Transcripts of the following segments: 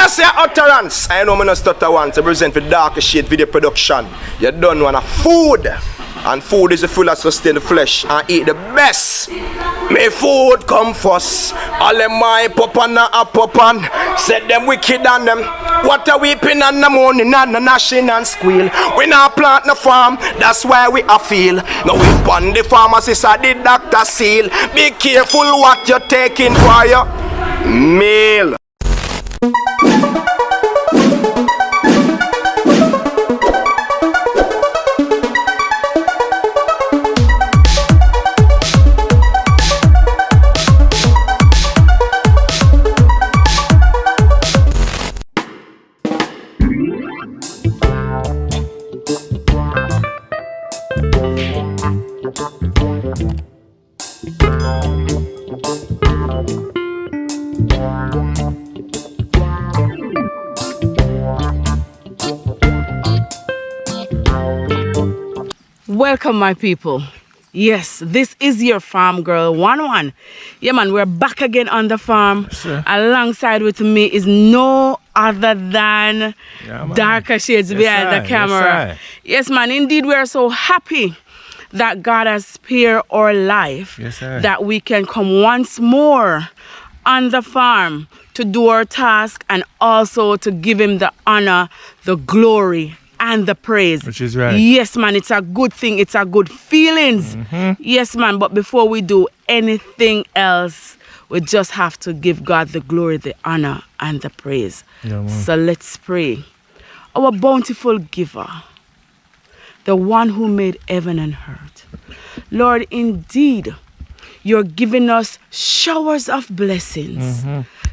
say utterance. I know me not stutter once. I present for Darker Shade video production. You done one of food. And food is the full of sustain the flesh and eat the best. May food come first. All them my pop and a pop and said them wicked and them. What a weeping and the moaning and the gnashing and squeal. We not plant no farm, that's why we a feel. No we pon the pharmacist or the doctor seal. Be careful what you're taking for your meal. Welcome, my people. Yes, this is your farm girl 11. Yeah, man, we're back again on the farm. Yes, alongside with me is no other than Darker Shades behind the camera. Yes, man, indeed, we are so happy that God has spared our life, that we can come once more on the farm to do our task and also to give him the honor, the glory, and the praise. Which is right. Yes, man, it's a good thing. It's a good feelings. Yes, man, but before we do anything else, we just have to give God the glory, the honor, and the praise. Yeah, so let's pray. Our bountiful giver, the one who made heaven and earth. Lord, indeed, you're giving us showers of blessings.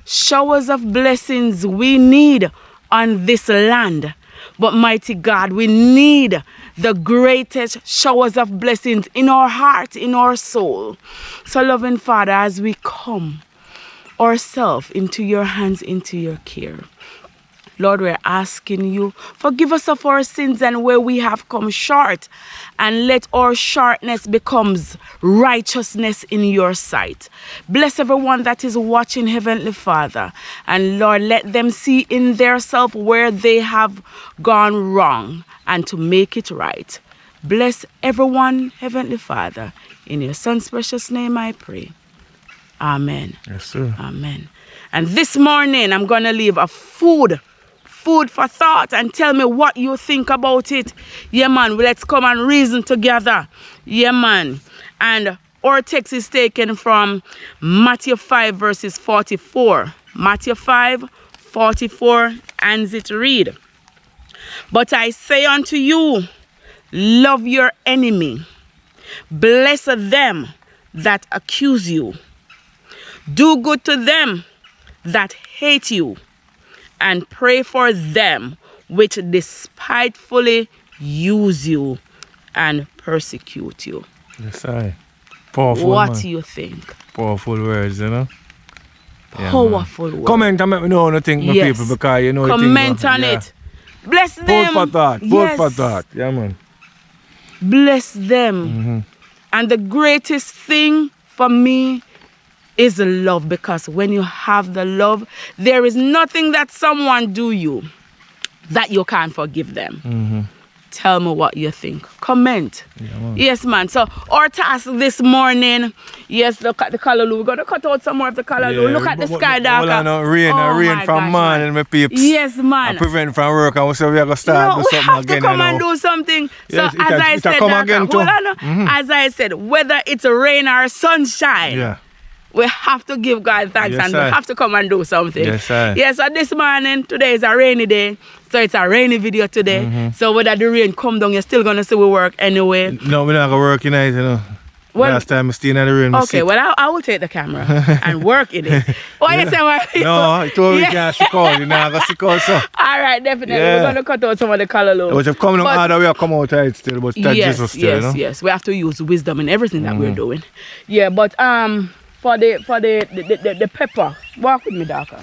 Showers of blessings we need on this land. But mighty God, we need the greatest showers of blessings in our heart, in our soul. So loving Father, as we come ourselves into your hands, into your care, Lord, we're asking you, forgive us of our sins and where we have come short, and let our shortness becomes righteousness in your sight. Bless everyone that is watching, Heavenly Father, and Lord, let them see in their self where they have gone wrong and to make it right. Bless everyone, Heavenly Father. In your Son's precious name I pray. Amen. Yes, sir. Amen. And this morning I'm going to leave a food for thought and tell me what you think about it. Yeah, man, let's come and reason together. Yeah, man. And our text is taken from Matthew 5 verses 44. Matthew 5, 44, and it read, "But I say unto you, love your enemy, bless them that accuse you, do good to them that hate you, and pray for them which despitefully use you and persecute you." Yes, I. Powerful. What man. do you think? Powerful words, you know. Powerful words. Comment and let me know what you think, my Yes. people, because you know. Comment on it. Bless them. Food for thought. Food Yes. for thought. Yeah, man. Bless them. And the greatest thing for me is love, because when you have the love, there is nothing that someone do you that you can't forgive them. Tell me what you think. Comment. Yeah, man. Yes, man. So our task this morning, yes, look at the color. We're going to cut out some more of the color. Look at the sky darker. Rain from morning, my peeps. Yes, man. And prevent from work, and we say we are going to start No, do we something have again. to come you and know. do something. Yes, so as I said, come Darker, again too. hold on. As I said, whether it's rain or sunshine, Yeah. we have to give God thanks, Yes, and sir. we have to come and do something. Yes, sir. Yes, so this morning, today is a rainy day, so it's a rainy video today. So whether the rain come down, you're still going to see we work anyway. No, we're not going to work tonight, you know. Well, last time I stayed in the rain. Okay, well, I will take the camera and work in it. Why you say what? No, I told you we can't stick out. You know, I got stick out, so. All right, definitely. Yeah. We're going to cut out some of the color low. But if come down harder, we'll come out tight still, but that Yes, Jesus still, yes, you know. yes. We have to use wisdom in everything that we're doing. Yeah, but for the pepper, walk with me, Darker.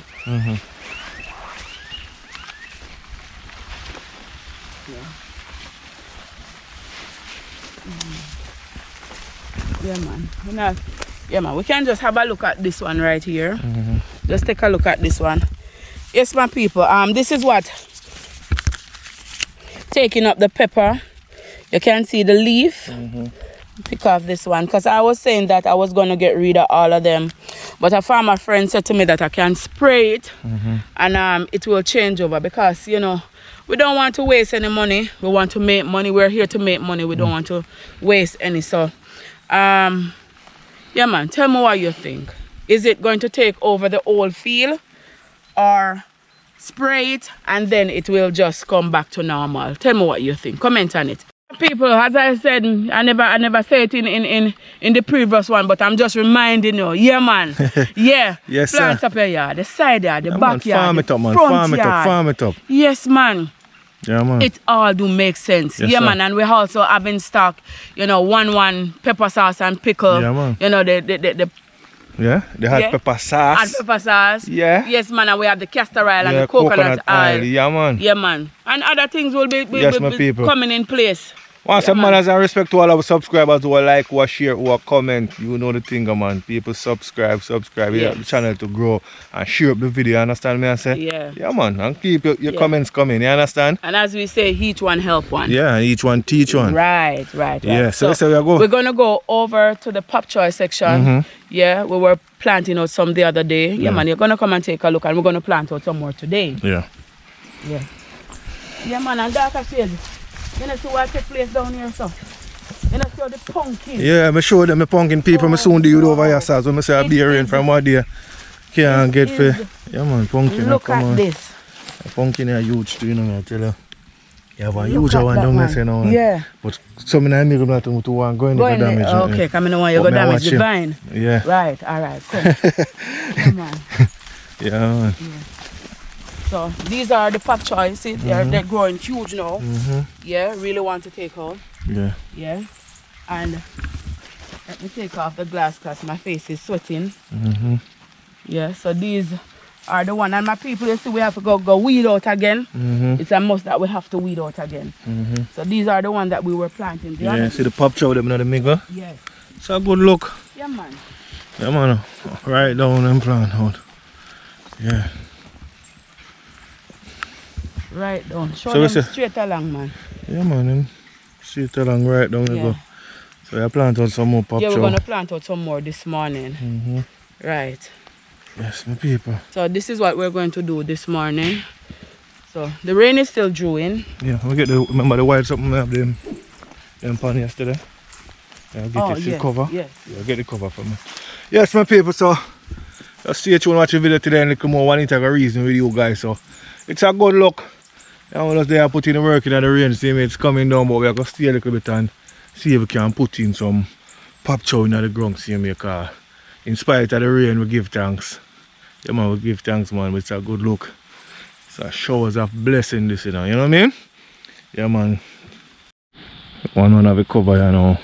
Yeah, man. Yeah, man. We can just have a look at this one right here. Just take a look at this one. Yes, my people. This is what taking up the pepper. You can see the leaf. Pick off this one because I was saying that I was gonna get rid of all of them, but a farmer friend said to me that I can spray it and it will change over because you know we don't want to waste any money. We want to make money. We're here to make money. We don't want to waste any. So yeah man, tell me what you think. Is it going to take over the whole field or spray it and then it will just come back to normal? Tell me what you think. Comment on it. People, as I said, I never said it in the previous one, but I'm just reminding you. Yeah, man. Yeah. Yes, Plant sir. up your yard, the side yard, the Yeah, man, backyard, farm it the up, man. front Farm it up, yard. farm it up. Yes, man. Yeah, man. It all do make sense. Yes, yeah, sir. man. And we also have in stock, you know, one pepper sauce and pickle. Yeah, man. You know, the Yeah, they had Yeah. pepper sauce. and pepper sauce. Yeah. Yes, man. And we have the castor oil and Yeah, the coconut oil. Yeah, man. Yeah, man. And other things will be, Yes, my people. coming in place. Once Yeah, a manners and respect to all our subscribers who are like, who are share, who are comment. You know the thing, man. People subscribe. You Yes. help the channel to grow and share up the video. You understand me? I say? Yeah. Yeah, man. And keep your Yeah. comments coming. You understand? And as we say, each one help one. Yeah, and each one teach one. Right. Yeah, so let's say we go. We're gonna go over to the pop choice section. Yeah, we were planting out some the other day. Yeah, man, you're gonna come and take a look and we're gonna plant out some more today. Yeah. Yeah. Yeah, man, and darker shade. You know see what take place down here, so. You know see how the pumpkin. Yeah, I show them the pumpkin people. I soon do it over here, so I say I'll be rain from what day. Can't get for. Yeah, man, pumpkin. Look come at on. this. Pumpkin are huge too, you know, I tell you. You have a Look huge at one that down there, one. you know. Yeah. But some of them make them to one going to damage. Okay, come in one, you But go me damage watch the you. vine. Yeah. Right, alright, come. Come on. Yeah, man. So these are the pop choice. See, they're growing huge now. Yeah, really want to take out. Yeah. Yeah. And let me take off the glass because my face is sweating. Yeah, so these are the one. And my people, you see, we have to go weed out again. It's a must that we have to weed out again. So these are the one that we were planting. Do you Yeah, understand? see the pop chow them in the middle. Yes. It's a good look. Yeah, man. Yeah, man. Right down and plant out. Yeah. Right down. Show So we them say- straight along, man. Yeah, man. Them straight along right down you Yeah. go. So I plant out some more pop Yeah, we're chow. going to plant out some more this morning. Right. Yes, my people. So this is what we're going to do this morning. So the rain is still dewing. Yeah, we get the, remember the white something I have them pan yesterday? Yeah, I'll get the yes, cover. yes. Yeah, get the cover for me. Yes, my people, so just stay tuned and watch the video today and look more one into a reason with you guys. So it's a good look. I want us there put in the work in the rain, see me it's coming down, but we are going to stay a little bit and see if we can put in some pop chow in the ground, see me, because in spite of the rain we give thanks. Yeah man, we give thanks man, but it's a good look. It's a showers of blessing this, you know what I mean? Yeah man. One have a cover, you know.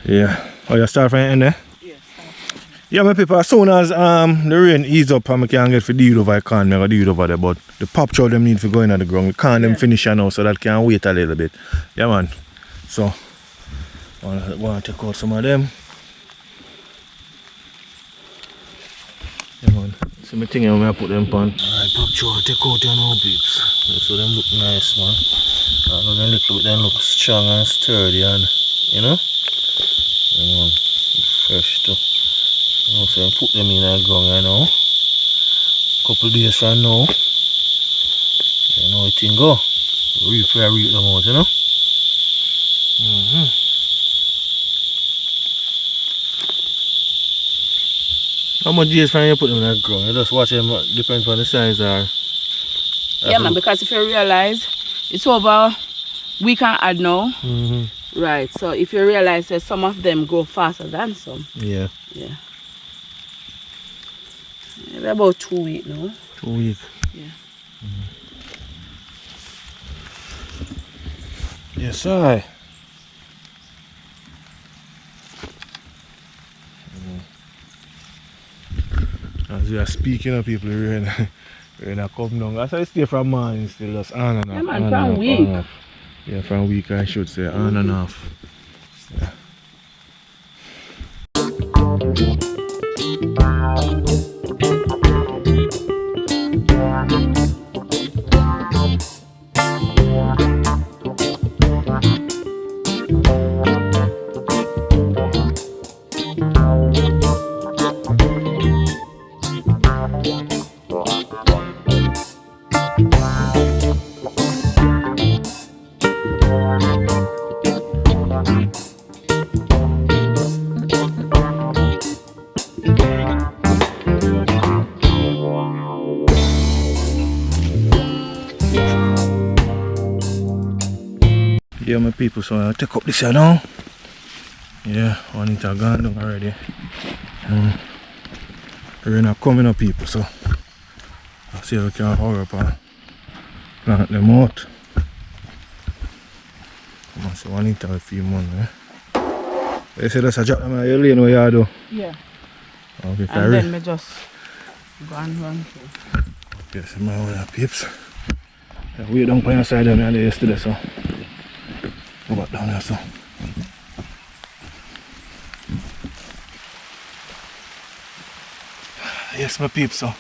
Yeah. Oh, you start from the end there? Yes. Yeah, my people, as soon as the rain ease up and I can get for deal over, I can't make a deal over there, but the pop chow them need to go in the ground. We can't them finish now, so that can wait a little bit. Yeah man. So I want to take out some of them. Yeah man. So my thing I'm gonna put them on. Alright, pop chow, take out your now, peeps. So them look nice, man. I know them little bit them look strong and sturdy and you know? Yeah man. Fresh too. You know, so I put them in the ground, you know. Couple days from now. You know it thing go. Reap them out, you know. How much days from you put them in the ground? You just watch them, depends on the size or. Yeah, man, because if you realize it's over, we can add now. Right, so if you realize that some of them grow faster than some. Yeah. Yeah. Maybe about 2 weeks now. 2 weeks. Yeah. Yes, I. As we are speaking of people, we're in a come down. As I stay from morning, still just on and off. Yeah, man, on from and off, week. on and off. Yeah, from week I should say, on and off. Yeah. Yeah, my people, so I'll take up this here now. Yeah, one it gone down already. We're not coming up, people, so I'll see if we can hurry up and plant them out. I must say one it a few months, eh? You say that's a drop them in your lane where you do? Yeah. Okay, And then me just go and run through. Okay, so my other peeps. Yeah, we down on your side of me there yesterday, so go back down there, so. Yes, my peeps, so I'm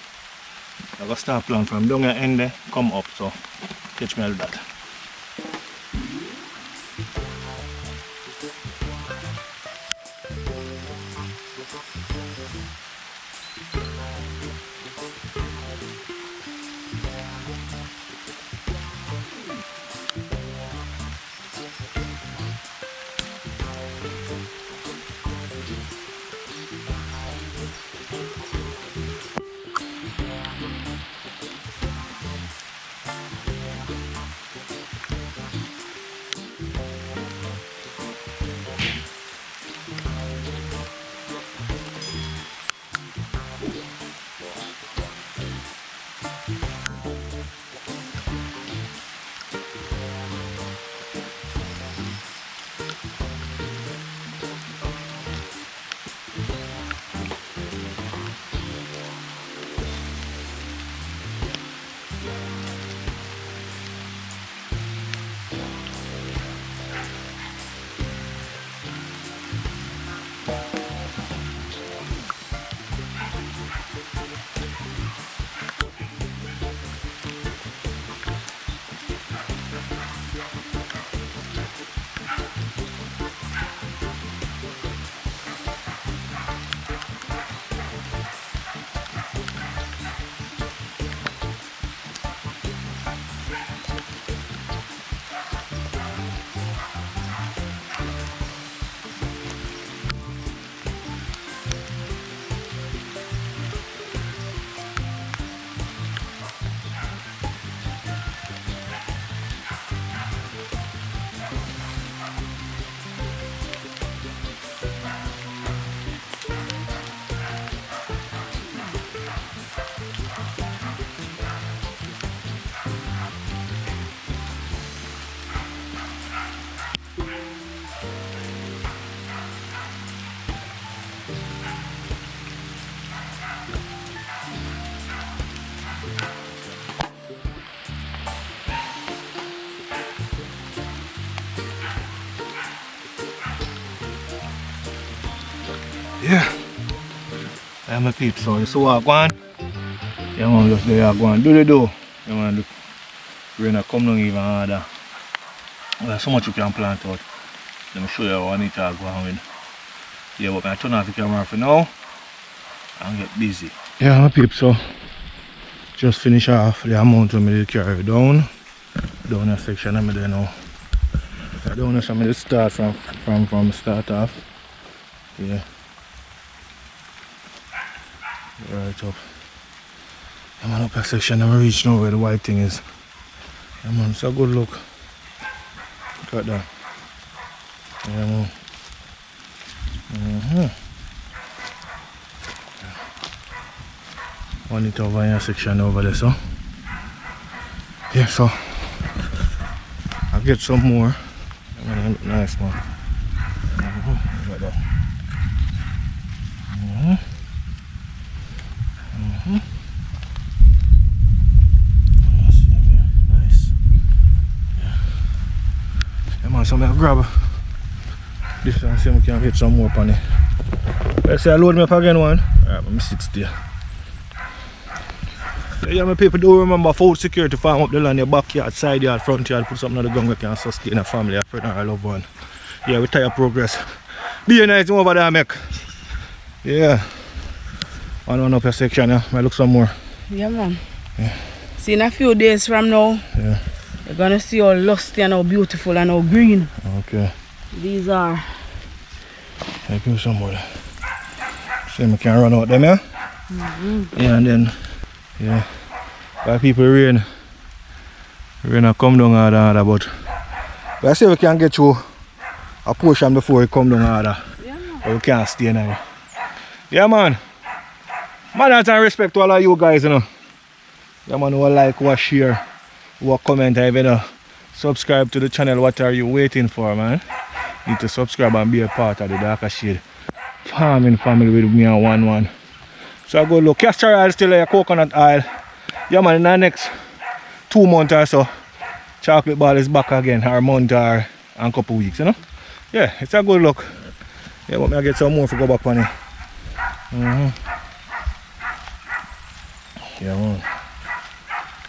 gonna start plant from down the end there, come up, so catch me all that. Yeah, I'm a peep, so this is what I want. Yeah, man, just there go and do the do. Yeah, man, look, we're not come down even harder. There's so much you can plant out. Let me show you how I need to go on with. Yeah, but I turn off the camera for now and get busy. Yeah, my peep, so just finish off the amount of me to carry down that section I'm there now. Down there, so I'm going to start from start off. Yeah. Right up. Yeah, man, up that section, I'm reach now where the white thing is. Yeah, man, it's a good look. Look at that. Yeah, man. One it over in your section over there, so. Yeah, so I'll get some more. Yeah, man, look nice, man. Look at that. Nice. Yeah, man, so I'm gonna grab this and see if we can hit some more on it. Let's say I load me up again one. Alright, I'm 60. Yeah, my people do remember food security, farm up the land, your backyard, side yard, front yard, put something on the ground that can sustain a family, a friend or a loved one. Yeah, we tire progress. Be a nice over there, Mick. Yeah. One up your section, yeah. Might look some more. Yeah, man. Yeah. See, in a few days from now, Yeah. you're gonna see how lusty and how beautiful and how green Okay. these are. I'll give you some more. See if I can run out them, yeah? Yeah, and then, yeah. Why people rain come down harder, but But I say we can get through a portion before we come down harder. Yeah, man. But we can't stay now. Yeah, man. Manners and respect to all of you guys, you know. Yeah, man, who like, who share, who comment, and even subscribe to the channel. What are you waiting for, man? Need to subscribe and be a part of the Darker Shade farming family with me and 1-1. So I go look. Castor oil still there, coconut oil. Yeah, man, in the next 2 months or so, chocolate ball is back again, or a month or a couple weeks, you know? Yeah, it's a good look. Yeah, but I get some more to go back on it. Yeah, man.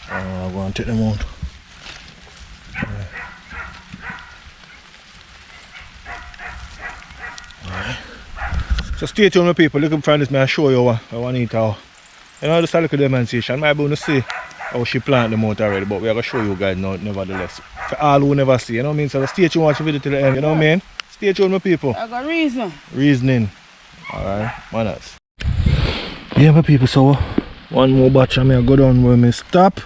I'm going to take them out. Yeah. Alright. So stay tuned, my people. Looking for this, I'll show you what I want to eat. You know, just a little demonstration. I might be able to see how she plant them out already, but we're going to show you guys now, nevertheless. For all who never see, you know what I mean? So stay tuned, watch the video till the end, you know what I mean? Stay tuned, my people. I got reason. Reasoning. Alright, manners. Yeah, my people, so one more batch and I go down where I stop.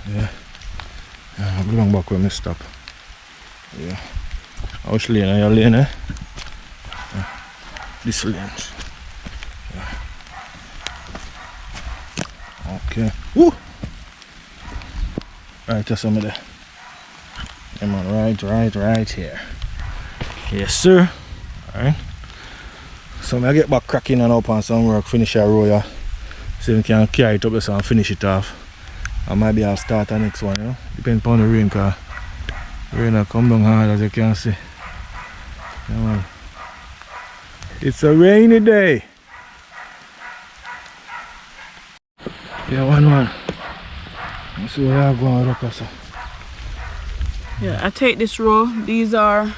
Yeah. I go down back where I stop. Yeah. Which lane are you lane, eh? Yeah. This lane. Yeah. Okay. Woo! Right, just some of there. Yeah, man, right here. Yes, sir. Alright. So I get back cracking and up on some work, finish a row, yeah. So we can carry it up so and finish it off. I might be able to start the next one, you know. Depends upon the rain, because rain will come down hard, as you can see. Yeah, man. It's a rainy day. Yeah, 1-1. Let's see where I'm going to look. Yeah, I take this row. These are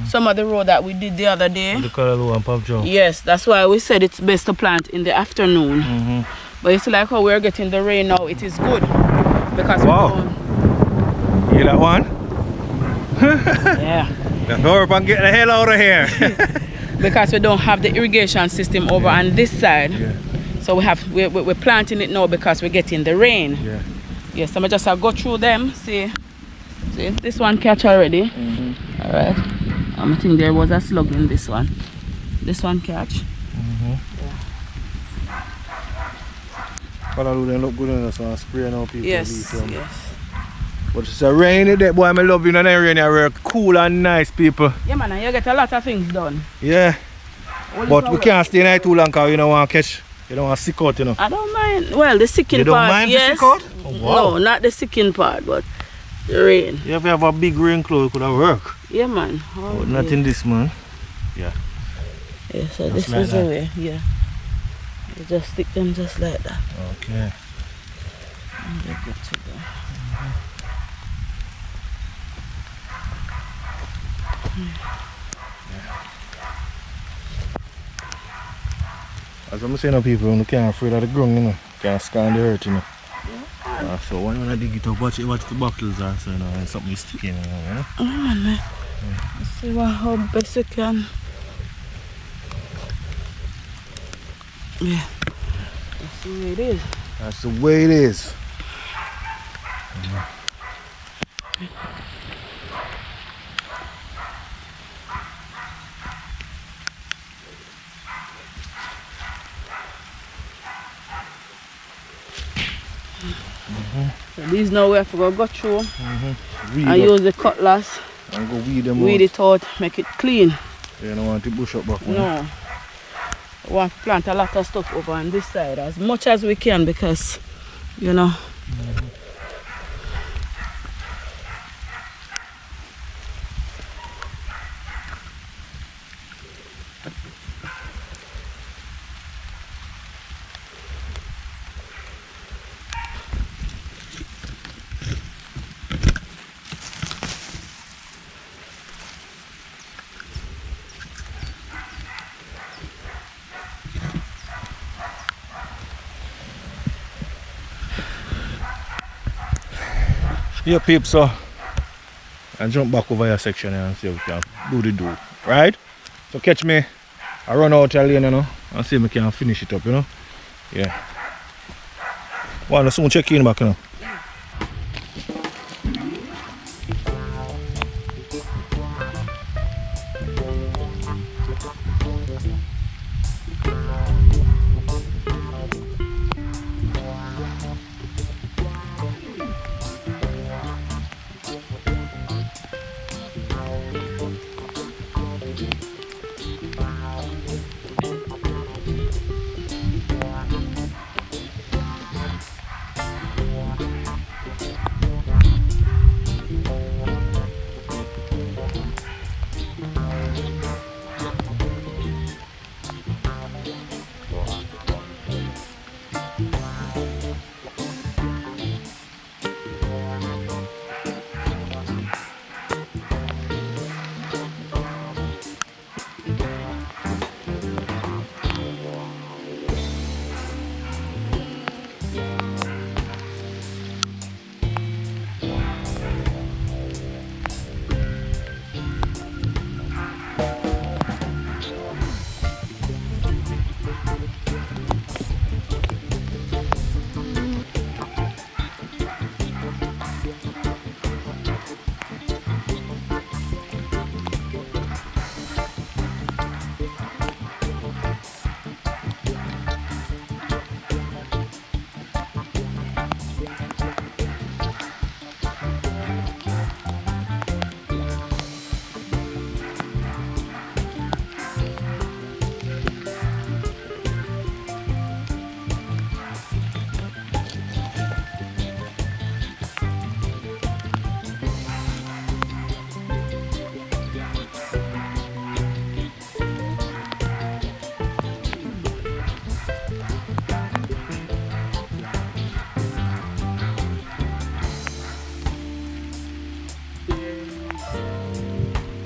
some of the row that we did the other day. The color and pump job. Yes, that's why we said it's best to plant in the afternoon. But it's like how we're getting the rain now, it is good. Because wow. You hear that one? Yeah. Let's hurry up and get the hell out of here. Because we don't have the irrigation system over on this side. Yeah. So we're planting it now because we're getting the rain. Yeah. Yes, so I just go through them. See this one catch already. Alright. I think there was a slug in this one. This one catch. Color do they look good enough, so I spray now people. Yes, yes. But it's a rainy day, boy. I love you in the rain. I work cool and nice, people. Yeah, man, and you get a lot of things done. Yeah. But we can't stay night too long because you don't want to catch, you don't want to sick out, you know. I don't mind. Well, the sicking you don't part, mind yes. the sick out? Oh, wow. No, not the sicking part, but the rain. You have a big rain cloud, it could have worked. Yeah, man. Oh, but not in this, man. Yeah. Yeah, so just this like is the way. Yeah. You just stick them just like that. Okay. And they're good to go. As I'm saying, people who can't afraid of the ground, you know, can't scan the earth, you know. Yeah. So when I dig it up, watch the buckles are, so you know, and something is sticking, you know. Oh man, yeah. Let's see how best you can. Yeah. That's the way it is. That's the way it is. So these now we have to go through and Weed use the cutlass, and go weed them weed it out, make it clean. You don't want to bush up back, man. No. We want to plant a lot of stuff over on this side as much as we can because, you know. Yeah, peeps, so and jump back over your section here and see if we can do the do. Right? So catch me, I run out your lane, you know, and see if we can finish it up, you know. Yeah. Want to soon check in back, you know.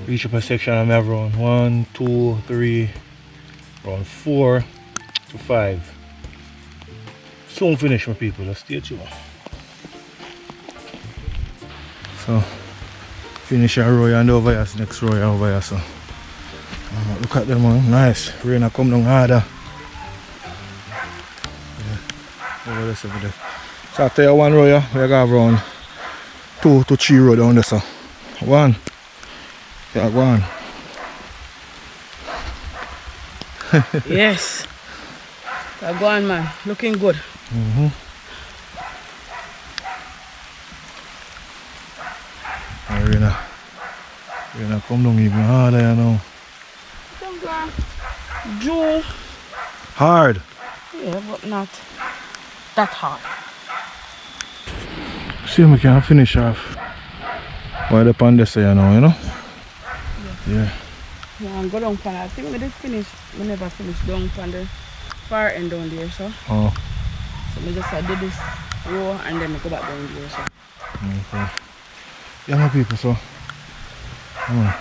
Reach up a section and I have around 1, 2, 3, around 4 to 5. Soon finish, my people, just stay tuned. So finish a row and over here, next row over here. So look at them, man. Nice. Rain a come down harder. Yeah. Over there, over there. So after your one row, yeah, we have around 2 to 3 row down there. So 1. Yeah, 1. Yes. Go on, man. Looking good. Rain a come down even harder, you know. Joe. Hard. Yeah, but not that hard. See, we can finish off while the pan this, you know? Yeah. Yeah, and go down pan. I think we did finish. We never finished down pan the far end down there, so. Oh. So we just did this row and then we go back down there, so. Okay. Yeah, my people, so.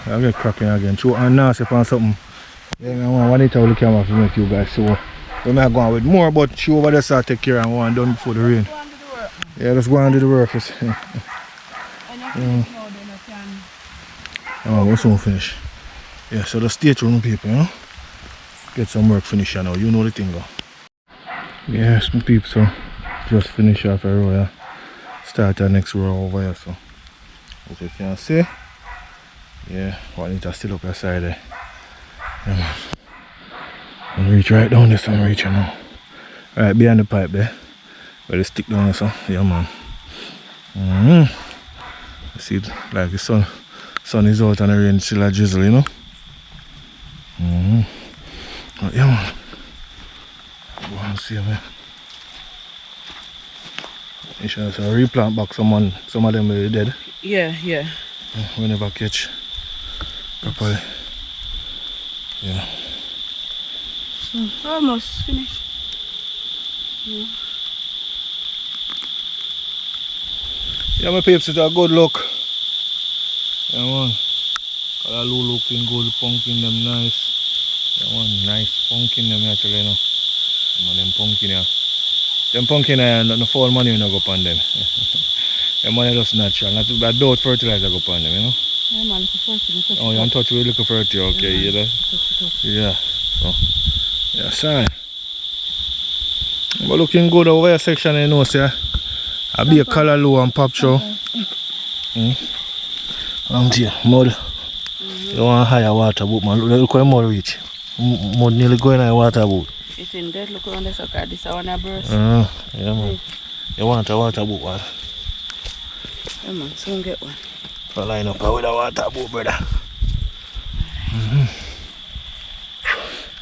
I'll get cracking again. Show and nasty upon something. Yeah, I want to the camera to make you guys so. We might go on with more, but she over there so take care and one done before the rain. Yeah, let's go and do the work first. We'll soon finish. Yeah, so the stay tuned, people, you know. Get some work finished now, you know the thing go. Yes, my people, so just finish off a row, yeah. Start our next row over here, so. As you can see. Yeah, Juanita's still up your side there. Yeah, man. And reach right down this one, reach now. Right behind the pipe there. Where the stick down there, so. Yeah, man. You see, like the sun is out and the rain still a drizzle, you know. But yeah, man. Go and see, man. You should replant back some of them will be dead. Yeah. We never catch properly. Yeah. So almost finished. Yeah, my peeps, it's a good look. Yeah, man. Color looking good, pumpkin them nice. Yeah, man, nice pumpkin them actually, you know. Man, them pumpkin, yeah. Them pumpkin, not the fall money you know, go upon them. The money just natural. Not too bad, don't fertilizer go upon them, you know. Yeah, man, look for fertilizer. Oh, you want to touch with little fertilizer, okay, yeah, you know? Yeah, so, yeah, sorry. But looking good over here section, you know, sir. I'll be a color low and pop show. Here, mud. You want higher water boat, man. Look how mud reach. Mud nearly going in the water boat. It's in there, look around this, okay, this one a burst. Yeah, man. You want a water boat, man? Yeah, man, soon get one. So line up with a water boat, brother.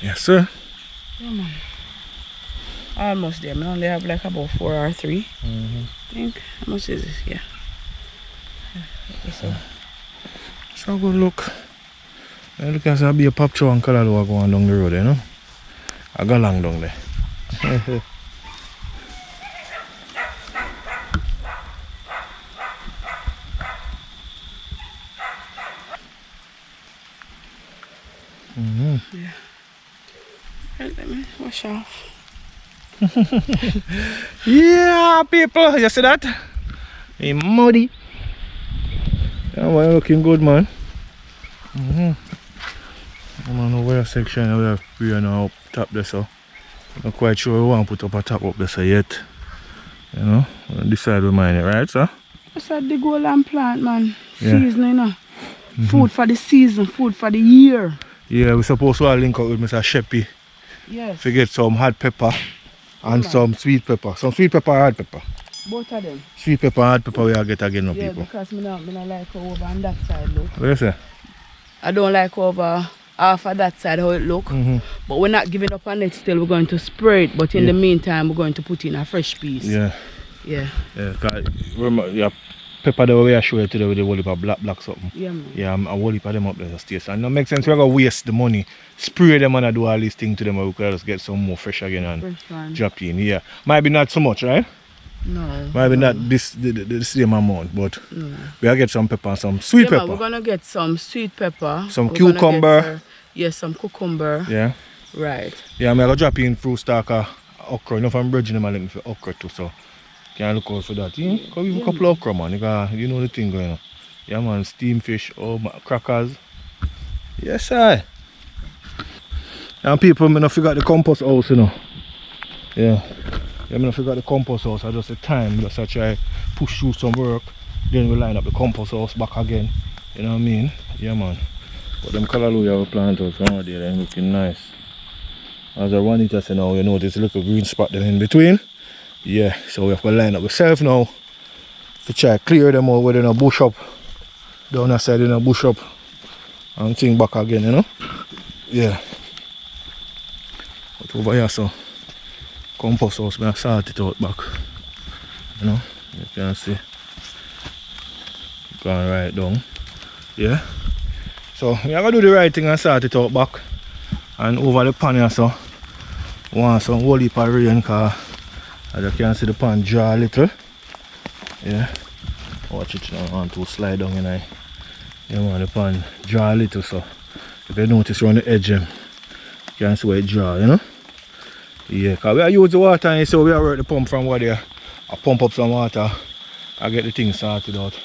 Yes, sir. Yeah, man. Almost there. I only have like about 4 or 3. I think. How much is it? Yeah. So good look. Look as I be a pop show and color going down the road, you know. I go long down there. Yeah. Right, let me wash off. Yeah, people, you see that? It's muddy. Yeah, well, looking good, man. I'm on the wear section. We have three on up top there, so I'm not quite sure we want to put up a top up there so yet. You know, on this side we mine it, right, sir? That's what the goal and plant, man. Yeah. Season, you know. Food for the season, food for the year. Yeah, we're supposed to link up with Mr. Sheppy Yes. to get some hot pepper and some sweet pepper. Some sweet pepper and hot pepper. Both of them. Sweet pepper and hot pepper we all get again, no Yeah, people. because I don't like how over on that side look. What do you say? I don't like over half of that side how it look. But we're not giving up on it still. We're going to spray it. But in the meantime, we're going to put in a fresh piece. Yeah. Yeah. Yeah, cause remember, yeah, pepper the way I show you today with the whole heap of black something. Yeah, man. Yeah, I'm a whole heap of them up there to stay. So it don't make sense. We're going to waste the money, spray them and do all these things to them, or we could just get some more fresh again and Fresh one. drop in. Yeah. Might be not so much, right? No. Maybe no. not the same amount, but No. we'll get some pepper and some sweet Yeah, man, pepper. we're gonna get some sweet pepper. Some We're gonna cucumber. get, yes, some cucumber. Yeah. Right. Yeah, I'm gonna drop in fruit stock okra. You know, from bridging them a little for okra too, so can look out for that. You know, come with a couple of okra, man. You know the thing going on. Yeah, man, steam fish, crackers. Yes, sir. And people, I forgot the compost house, you know. Yeah. I forgot the compost house. I just the time, just I try push through some work. Then we line up the compost house back again. You know what I mean? Yeah, man. But them callaloo we plant out from there, they're looking nice. As I run it, I say now, you know, there's a little green spot them in between. Yeah, so we have to line up ourselves now to try clear them out within a bush up. Down the side in a bush up and thing back again, you know? Yeah. But over here, so compost house, I sort it out back. You know, you can see. Going right down. Yeah. So we are gonna do the right thing and sort it out back. And over the pan here, so want some whole heap of rain, because as you can see the pan dry a little. Yeah. Watch it now, I want to slide down in. Yeah, man, the pan dry a little, so if you notice around the edge, you can see where it dry, you know. Yeah, because we are use the water and so we are work the pump from over there. I pump up some water, I get the thing sorted out.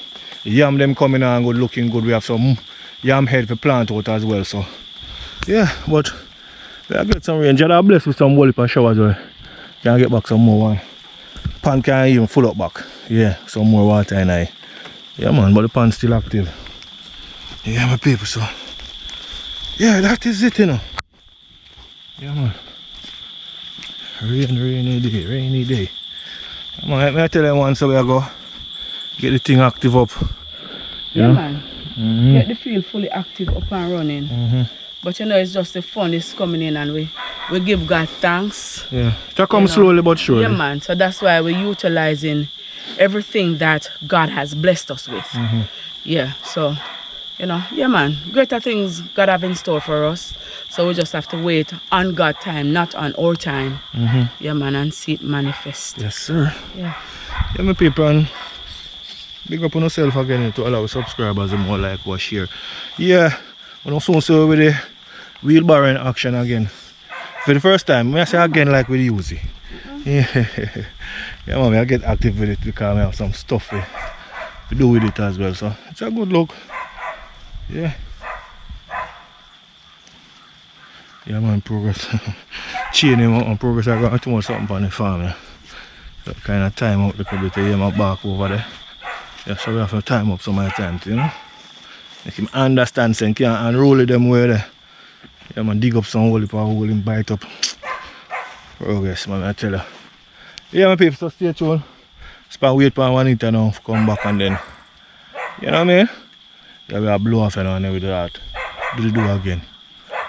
The yam them coming on good, looking good. We have some yam head for plant out as well, so yeah, but we are get some rain. Just blessed with some wallop and showers where can get back some more one. Pan can even full up back. Yeah, some more water in I. Yeah man, but the pan's still active. Yeah my people, so yeah, that is it, you know. Yeah man. Rainy day. Man, I tell you once so we go get the thing active up. Yeah, man. Get the field fully active up and running. But you know, it's just the fun is coming in and we give God thanks. Yeah, it come slowly but surely. Yeah, man. So that's why we're utilizing everything that God has blessed us with. Yeah, so, you know, yeah, man. Greater things God have in store for us. So we just have to wait on God's time, not on our time. Yeah, man, and see it manifest. Yes, sir. Yeah. Yeah, my people, and big up on yourself again to allow subscribers and more like or share. Yeah, when I'm so with the wheelbarrow in action again. For the first time, I say again like with Uzi. Yeah, man, I get active with it because I have some stuff to do with it as well. So it's a good look. Yeah. Yeah, man, progress. Chain him out and progress. I got too much something on the farm. Yeah. So kind of time out a little bit to hear my back over there. Yeah, so we have to time up some of the time, you know. Make him understand and can unroll them way there. Yeah, man, dig up some hole if I hole him bite up. Progress, man, I tell you. Yeah, my people, so stay tuned. Just wait for Juanita now to come back and then, you know what I mean? Yeah, we have blow off and then we do that. Do the do again.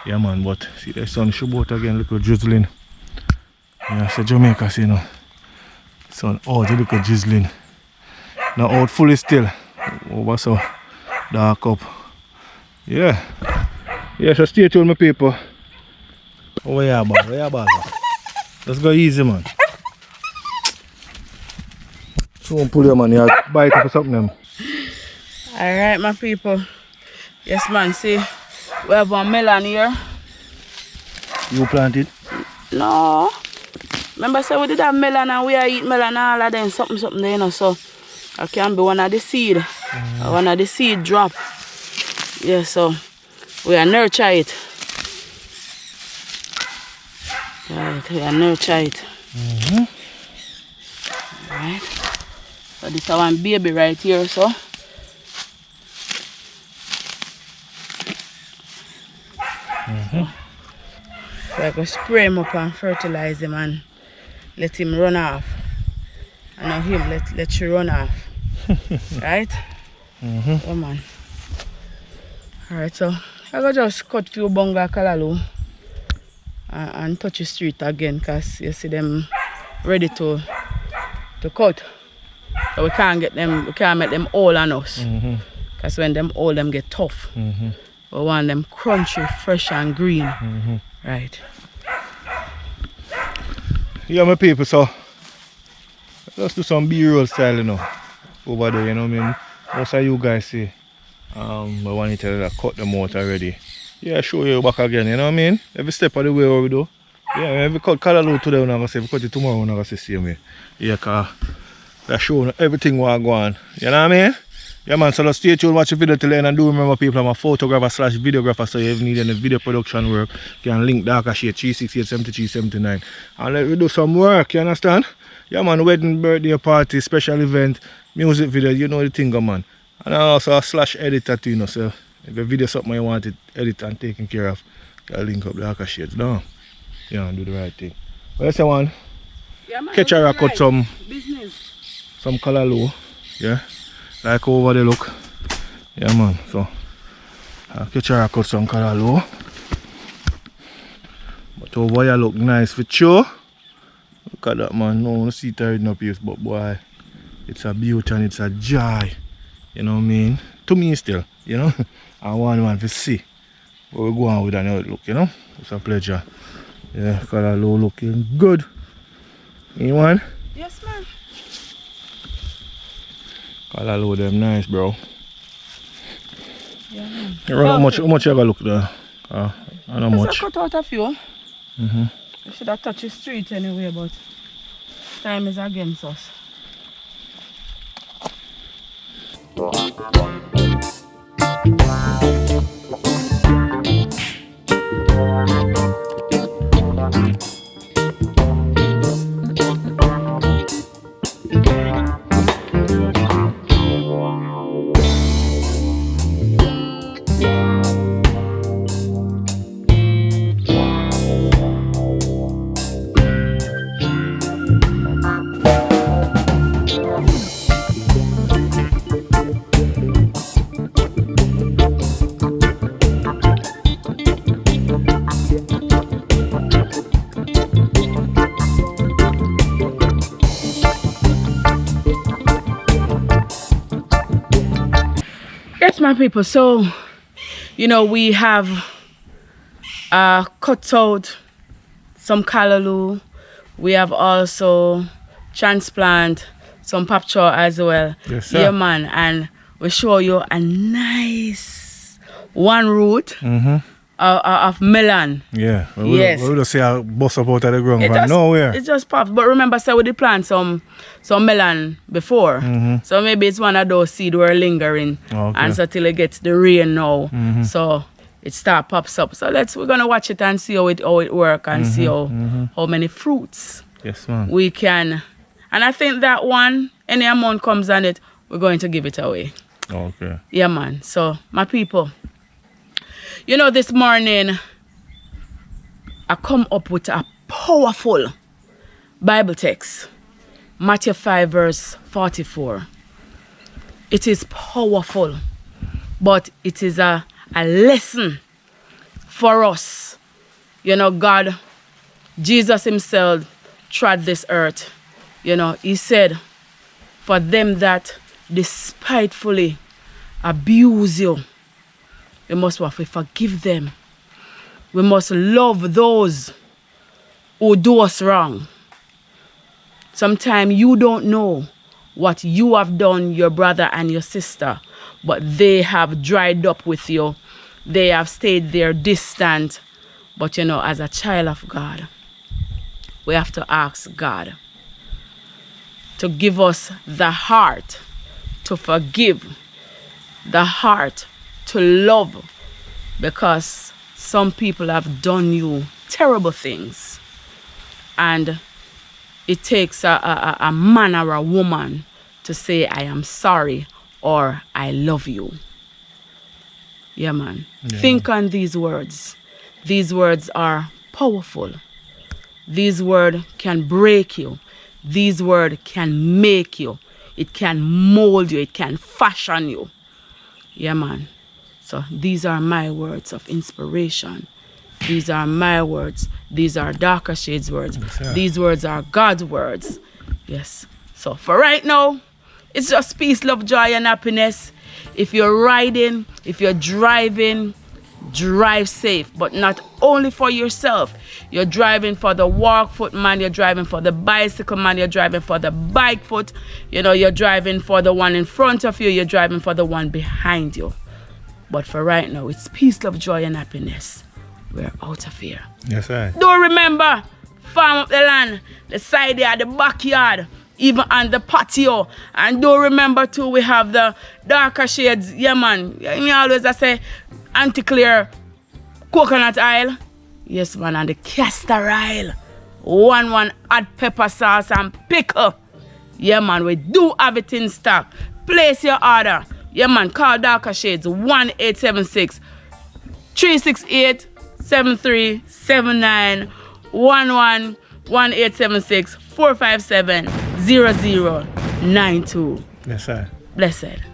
Yeah, man, but see the sun show out again, little drizzling. Yeah, so Jamaica, see, you know. Sun out, a little drizzling. Now out fully still. Over so dark up. Yeah. Yeah, so stay tuned, my people. Where you bag? Where you bag? Let's go easy, man. Don't pull your man, you bite up or something. Alright, my people. Yes, man, see, we have one melon here. You planted? No. Remember, say we did have melon and we are eat melon and all of them, something there, you know, so it can be one of the seed. One of the seed drop. Yeah, so we are nurture it. Right, we are nurture it. Right. So this is one baby right here, so. So I go spray him up and fertilize him and let him run off. And now him let you run off. Right? Oh man. Alright, so I go just cut few bunga callaloo and touch the street again because you see them ready to cut. So we can't make them all on us. Because when them all them get tough. We want them crunchy, fresh and green. Right. Yeah, my people, so Let's do some B-roll style, you know. Over there, you know what I mean? Most of you guys see. I want to tell you that cut them out already. Yeah, show you back again, you know what I mean? Every step of the way we do. Yeah, every cut callaloo today, we're not going to say, if we cut it tomorrow, we're not going to say same way. Yeah, because we're showing everything we're going. You know what I mean? Yeah, man, so let's stay tuned, watch the video till the end, and do remember, people, I'm a photographer slash videographer, so if you need any video production work, you can link Darker Shade 368 73 79. And let me do some work, you understand? Yeah, man, wedding, birthday party, special event, music video, you know the thing, man. And I'm also a slash editor too, you know, so if the video something you want it edit and taken care of, you link up Darker Shades down. Yeah, and do the right thing. But let's say one, Yeah, man, catch a cut some business. some callaloo, yeah, like over the look. Yeah, man, so I'll catch a cut some callaloo. But over here look nice for sure. Look at that, man. No, I see it hiding up here, but boy, it's a beauty and it's a joy. You know what I mean? To me still, you know. I want one to see where we go on with that look, you know. It's a pleasure. Yeah, callaloo looking good. You want? Yes, man. Callaloo them nice, bro. Yeah, man. How much you gotta look there? How much? I cut out a few. We should have touched the street anyway, but time is against us. Yes, my people, so you know we have cut out some callaloo. We have also transplant some popchaw as well. Yes, sir. Yeah, man, and we show you a nice one root of melon. Yeah. Yes. We will see a bust up out of the ground It from just, nowhere. it just pops. But remember, so we did plant some melon before. So maybe it's one of those seeds were lingering. Okay. And so till it gets the rain now. So it pops up. So we're gonna watch it and see how it work and see how many fruits Yes, man. we can. And I think that one, any amount comes on it, we're going to give it away. Okay. Yeah, man. So my people, you know, this morning I come up with a powerful Bible text, Matthew 5 verse 44. It is powerful, but it is a lesson for us. You know, God, Jesus himself trod this earth. You know, he said, for them that despitefully abuse you, we must forgive them. We must love those who do us wrong. Sometimes you don't know what you have done, your brother and your sister, but they have dried up with you. They have stayed there distant. But you know, as a child of God, we have to ask God to give us the heart to forgive, the heart to love, because some people have done you terrible things, and it takes a man or a woman to say I am sorry or I love you. Yeah, man. Yeah. Think on these words. These words are powerful. These words can break you. These words can make you. It can mold you. It can fashion you. Yeah, man. So these are my words of inspiration. These are my words. These are Darker Shades words. Yes, these words are God's words. Yes. So for right now, it's just peace, love, joy, and happiness. If you're riding, if you're driving, drive safe, but not only for yourself. You're driving for the walk foot man, you're driving for the bicycle man, you're driving for the bike foot, you're driving for the one in front of you, you're driving for the one behind you. But for right now, it's peace, love, joy, and happiness. We're out of here. Yes, sir. Don't remember, farm up the land, the side yard, the backyard, even on the patio. And don't remember too, we have the darker shades. Yeah, man. Me always I say anti-clear coconut oil. Yes, man. And the castor oil. One add pepper sauce and pickle. Yeah, man. We do have it in stock. Place your order. Yeah, man. Call Darker Shades 1-876 368 7379 11 1-876 457 0092. Yes, sir. Blessed.